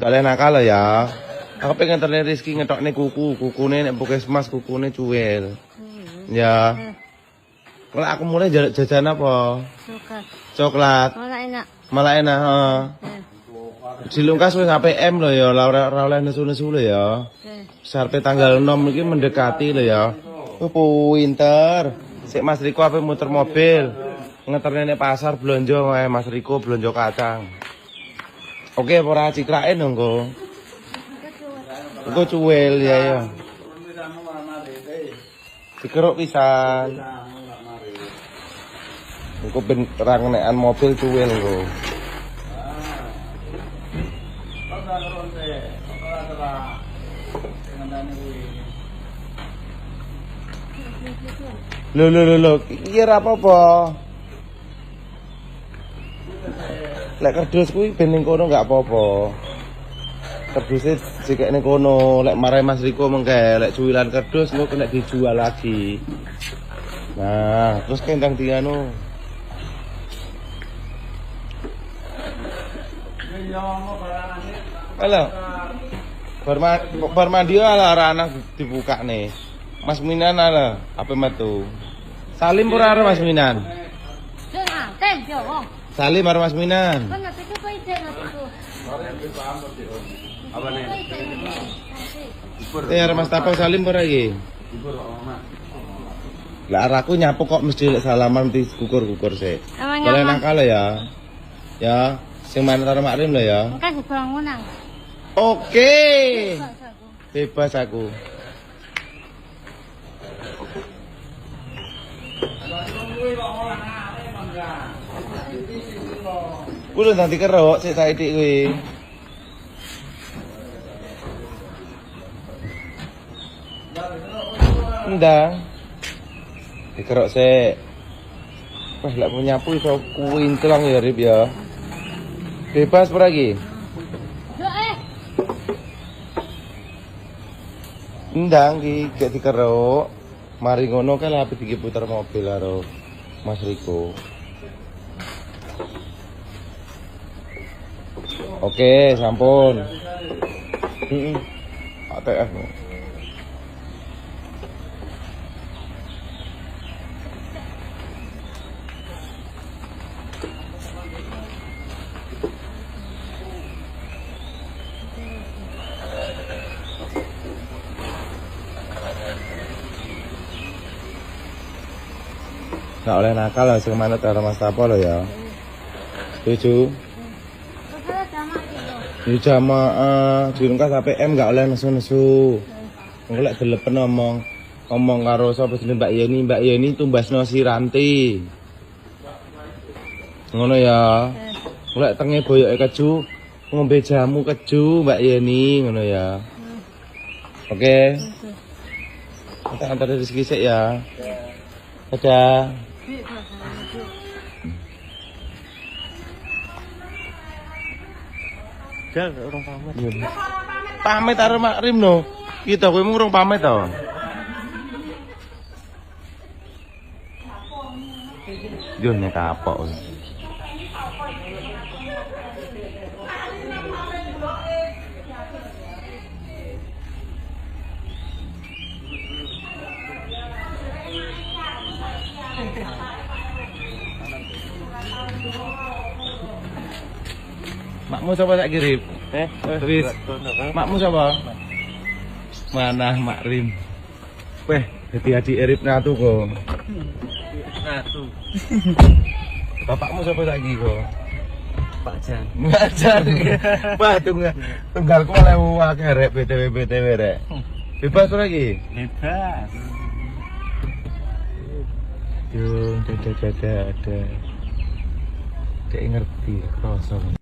Gak oleh nakal loh ya. Aku pengen terlihat Rizky ngetok nih kukune nek puskesmas kukune cuwil. Ya. Kalau aku mulai jajan apa? Coklat. Malah enak, heeh. Dilungkas wis APM lho ya, ora oleh nesu-nesu lho ya. Sampai tanggal 6 iki mendekati lho ya. Pinter. Sik Mas Riko ape muter mobil. Ngeterne nek pasar blonjo wae Mas Riko blonjo kacang. Oke, ora cikrake nunggu. Engko cuwil ya ya. Dikeruk pisan. Engko ben terang nekan mobil cuwil engko. Lho, iki ora apa-apa. Lek kerdus kuwi ben ning kono gak apa-apa. Kerdusnya jika ini kono, lek marai Mas Riko mengke, lek cuwilan kerdus engko kena dijual lagi. Nah, terus kendang dianu. Halo. Bar mandi ala anak dibuka nih. Mas Minan ala apa metu? Salim pura Mas Minan. Salim karo Mas Minan. Apa nih? Mas Tapang Salim pura iki. Lah araku nyapu kok mesti salaman mesti kukur-kukur sih. Boleh nakal ya. Ya, sing main karo Mak Rim lho ya. Kan bangunan. Oke. Bebas aku. Kuwi nanti kerok sik saithik kuwi. Ndang. Dikerok sik. Wah, lek mau nyapu iso kuintelang ya Rip ya. Bebas ora iki? Ndang iki gak dikerok. Mari ngono kae lah iki puter mobil karo Mas Riko. Oke, sampun. ATF. Nggak oleh nakal lah, sing manut karo Mas Tapo lo ya. Setuju? Di jamaah dirungkas APM nggak oleh nesu-nesu. Engko lek delepen ngomong karo sapa jenenge Mbak Yeni tumbasno siranti. Ngono ya. Lek tenge boyoke keju ngombe jamu keju Mbak Yeni ngono ya. Oke. Kita antar rezeki sik ya. Dadah. Jal urung pamit. Pamit karo Mak Rim no. Kita kowe urung pamit to. Yo nek kapok. Makmu siapa tak kirim? Wis. Makmu siapa? Mana Mak Rim? Weh, dadi adik Rip Natu kok. Natu. Bapakmu siapa tak iki kok? Pak Jan. Pak Jan. Wah, tunggalku oleh akeh rek BTW rek. Bebas ora iki? Bebas. Yo, ada. Kayak ngerti, kroso.